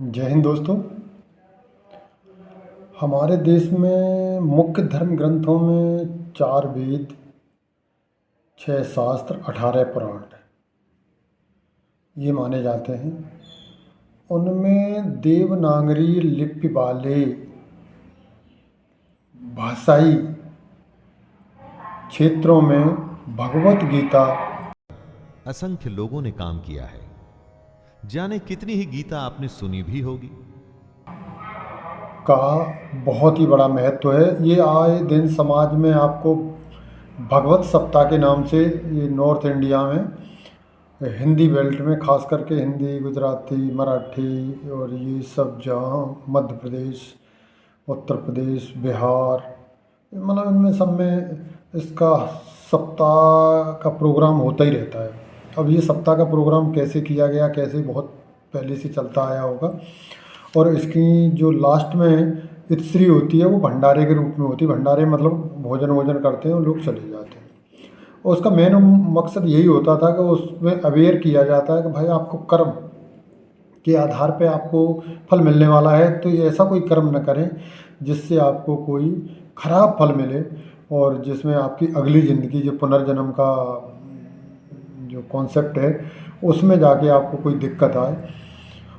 जय हिंद दोस्तों। हमारे देश में मुख्य धर्म ग्रंथों में 4 वेद, 6 शास्त्र, 18 पुराण ये माने जाते हैं। उनमें देवनागरी लिपि वाले भाषाई क्षेत्रों में भगवत गीता असंख्य लोगों ने काम किया है। जाने कितनी ही गीता आपने सुनी भी होगी। का बहुत ही बड़ा महत्व है। ये आए दिन समाज में आपको भगवत सप्ताह के नाम से ये नॉर्थ इंडिया में हिंदी बेल्ट में खास करके हिंदी, गुजराती, मराठी और ये सब जहाँ मध्य प्रदेश, उत्तर प्रदेश, बिहार, मतलब इनमें सब में इसका सप्ताह का प्रोग्राम होता ही रहता है। अब ये सप्ताह का प्रोग्राम कैसे किया गया, कैसे बहुत पहले से चलता आया होगा। और इसकी जो लास्ट में इतश्री होती है वो भंडारे के रूप में होती है। भंडारे मतलब भोजन वोजन करते हैं और लोग चले जाते हैं। और उसका मेन मकसद यही होता था कि उसमें अवेयर किया जाता है कि भाई आपको कर्म के आधार पे आपको फल मिलने वाला है, तो ऐसा कोई कर्म न करें जिससे आपको कोई खराब फल मिले और जिसमें आपकी अगली ज़िंदगी जो पुनर्जन्म का जो कॉन्सेप्ट है उसमें जाके आपको कोई दिक्कत आए।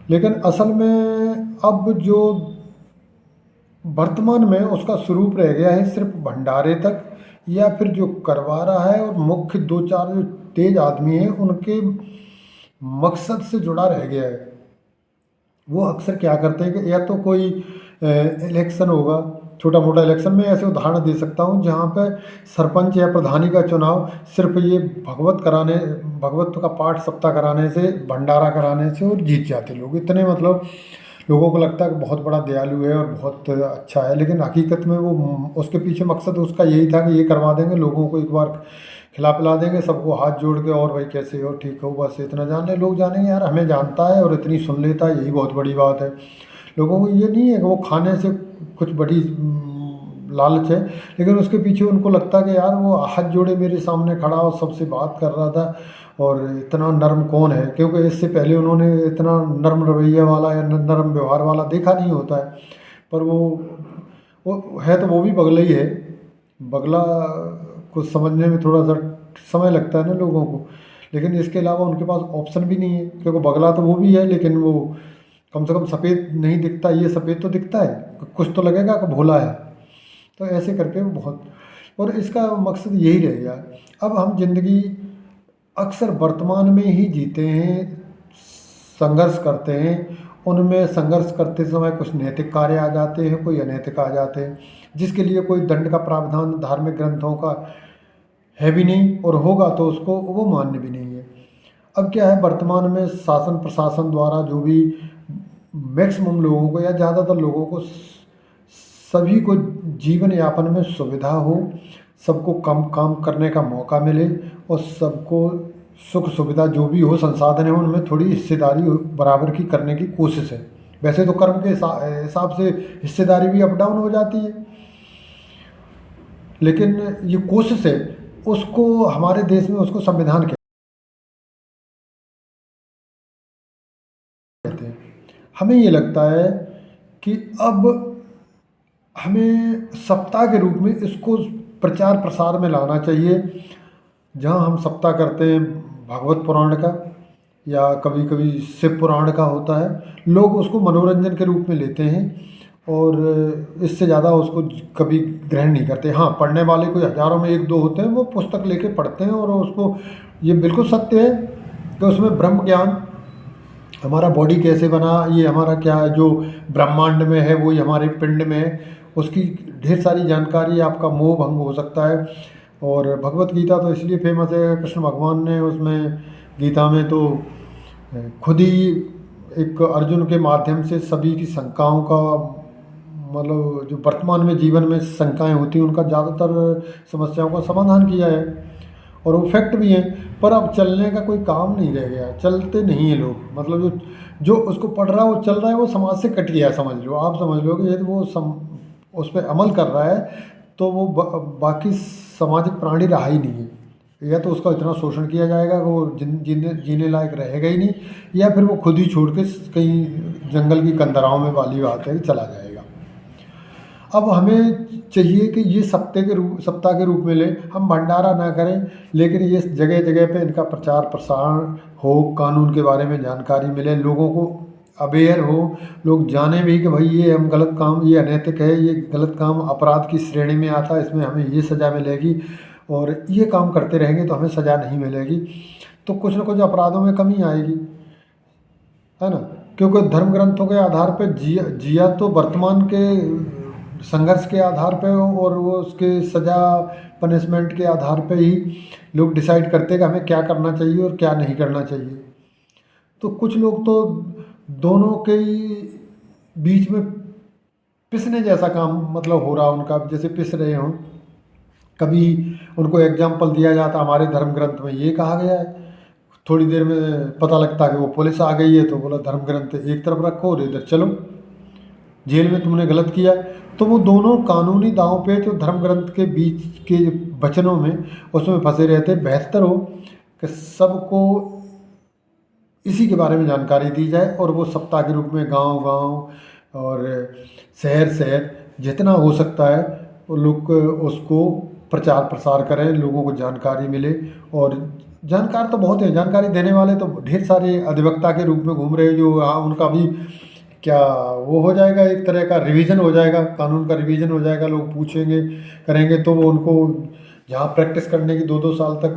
लेकिन असल में अब जो वर्तमान में उसका स्वरूप रह गया है सिर्फ भंडारे तक, या फिर जो करवा रहा है और मुख्य 2-4 जो तेज आदमी हैं उनके मकसद से जुड़ा रह गया है। वो अक्सर क्या करते हैं कि या तो कोई इलेक्शन होगा, छोटा मोटा इलेक्शन में ऐसे उदाहरण दे सकता हूँ जहाँ पे सरपंच या प्रधानी का चुनाव सिर्फ ये भगवत का पाठ सप्ताह कराने से, भंडारा कराने से और जीत जाते लोग। इतने मतलब लोगों को लगता है कि बहुत बड़ा दयालु है और बहुत अच्छा है, लेकिन हकीकत में वो उसके पीछे मकसद उसका यही था कि ये करवा देंगे, लोगों को एक बार खिला पिला देंगे, सबको हाथ जोड़ के और भाई कैसे हो, ठीक हो, बस इतना जान ले। लोग जानेंगे यार हमें जानता है और इतनी सुन लेता है, यही बहुत बड़ी बात है। लोगों को ये नहीं है कि वो खाने से कुछ बड़ी लालच है, लेकिन उसके पीछे उनको लगता है कि यार वो हाथ जोड़े मेरे सामने खड़ा और सबसे बात कर रहा था और इतना नर्म कौन है, क्योंकि इससे पहले उन्होंने इतना नर्म रवैया वाला या नर्म व्यवहार वाला देखा नहीं होता है। पर वो है तो वो भी बगला ही है। बगला को समझने में थोड़ा सा समय लगता है ना लोगों को, लेकिन इसके अलावा उनके पास ऑप्शन भी नहीं है, क्योंकि बगला तो वो भी है लेकिन वो कम से कम सफ़ेद नहीं दिखता, ये सफ़ेद तो दिखता है, कुछ तो लगेगा कि भोला है। तो ऐसे करके वो बहुत, और इसका मकसद यही रहेगा। अब हम जिंदगी अक्सर वर्तमान में ही जीते हैं, संघर्ष करते हैं। उनमें संघर्ष करते समय कुछ नैतिक कार्य आ जाते हैं, कोई अनैतिक आ जाते हैं, जिसके लिए कोई दंड का प्रावधान धार्मिक ग्रंथों का है भी नहीं, और होगा तो उसको वो मान्य भी नहीं है। अब क्या है, वर्तमान में शासन प्रशासन द्वारा जो भी मैक्सिमम लोगों को या ज़्यादातर लोगों को सभी को जीवन यापन में सुविधा हो, सबको कम काम करने का मौका मिले और सबको सुख सुविधा जो भी हो, संसाधन है उनमें थोड़ी हिस्सेदारी बराबर की करने की कोशिश है। वैसे तो कर्म के हिसाब से हिस्सेदारी भी अप डाउन हो जाती है, लेकिन ये कोशिश है, उसको हमारे देश में उसको संविधान कहते हैं। हमें ये लगता है कि अब हमें सप्ताह के रूप में इसको प्रचार प्रसार में लाना चाहिए। जहाँ हम सप्ताह करते हैं भागवत पुराण का या कभी कभी शिव पुराण का होता है, लोग उसको मनोरंजन के रूप में लेते हैं और इससे ज़्यादा उसको कभी ग्रहण नहीं करते। हाँ, पढ़ने वाले कोई हज़ारों में 1-2 होते हैं, वो पुस्तक लेके पढ़ते हैं और उसको, ये बिल्कुल सत्य है कि उसमें ब्रह्म ज्ञान, हमारा बॉडी कैसे बना, ये हमारा क्या है जो ब्रह्मांड में है वही हमारे पिंड में है, उसकी ढेर सारी जानकारी, आपका मोह भंग हो सकता है। और भगवत गीता तो इसलिए फेमस है, कृष्ण भगवान ने उसमें गीता में तो खुद ही एक अर्जुन के माध्यम से सभी की शंकाओं का, मतलब जो वर्तमान में जीवन में शंकाएं होती हैं उनका ज़्यादातर समस्याओं का समाधान किया है, और वो फैक्ट भी हैं। पर अब चलने का कोई काम नहीं रह गया, चलते नहीं हैं लोग। मतलब जो जो उसको पढ़ रहा है वो चल रहा है, वो समाज से कट गया है, समझ लो, आप समझ लो कि यदि वो उस पर अमल कर रहा है तो वो बाकी सामाजिक प्राणी रहा ही नहीं है। या तो उसका इतना शोषण किया जाएगा कि वो जीने लायक रहेगा ही नहीं, या फिर वो खुद ही छोड़ के कहीं जंगल की कंदराओं में वाली बात है कि चला जाएगा। अब हमें चाहिए कि ये सप्ताह के रूप में ले, हम भंडारा ना करें, लेकिन ये जगह जगह पे इनका प्रचार प्रसार हो, कानून के बारे में जानकारी मिले, लोगों को अवेयर हो, लोग जाने भी कि भाई ये हम गलत काम, ये अनैतिक है, ये गलत काम अपराध की श्रेणी में आता है, इसमें हमें ये सज़ा मिलेगी, और ये काम करते रहेंगे तो हमें सज़ा नहीं मिलेगी, तो कुछ ना कुछ अपराधों में कमी आएगी, है ना। क्योंकि धर्म ग्रंथों के आधार पर जिया तो वर्तमान के संघर्ष के आधार पे, और वो उसके सज़ा पनिशमेंट के आधार पे ही लोग डिसाइड करते हैं कि हमें क्या करना चाहिए और क्या नहीं करना चाहिए। तो कुछ लोग तो दोनों के ही बीच में पिसने जैसा काम मतलब हो रहा उनका, जैसे पिस रहे हों। कभी उनको एग्जाम्पल दिया जाता हमारे धर्म ग्रंथ में ये कहा गया है, थोड़ी देर में पता लगता है कि वो पुलिस आ गई है, तो बोला धर्म ग्रंथ एक तरफ रखो और इधर चलो, जेल में तुमने गलत किया। तो वो दोनों कानूनी दांव पे जो धर्म ग्रंथ के बीच के वचनों में उसमें फंसे रहते। बेहतर हो कि सबको इसी के बारे में जानकारी दी जाए, और वो सप्ताह के रूप में गांव-गांव और शहर-शहर जितना हो सकता है वो लोग उसको प्रचार प्रसार करें, लोगों को जानकारी मिले। और जानकार तो बहुत है, जानकारी देने वाले तो ढेर सारे अधिवक्ता के रूप में घूम रहे हैं, जो हाँ उनका भी क्या वो हो जाएगा, एक तरह का रिवीजन हो जाएगा, कानून का रिवीजन हो जाएगा, लोग पूछेंगे करेंगे तो वो उनको जहाँ प्रैक्टिस करने की 2-2 साल तक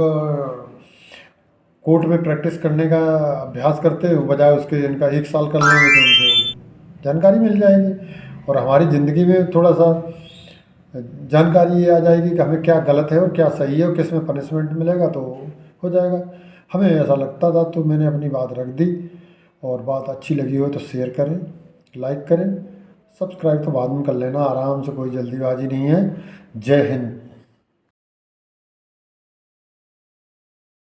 कोर्ट में प्रैक्टिस करने का अभ्यास करते हो, बजाय उसके इनका 1 साल कर लेंगे तो उनको जानकारी मिल जाएगी, और हमारी ज़िंदगी में थोड़ा सा जानकारी ये आ जाएगी कि हमें क्या गलत है और क्या सही है और किस में पनिशमेंट मिलेगा, तो हो जाएगा। हमें ऐसा लगता था, तो मैंने अपनी बात रख दी, और बात अच्छी लगी हो तो शेयर करें, लाइक करें, सब्सक्राइब तो बाद में कर लेना आराम से, कोई जल्दीबाजी नहीं है। जय हिंद।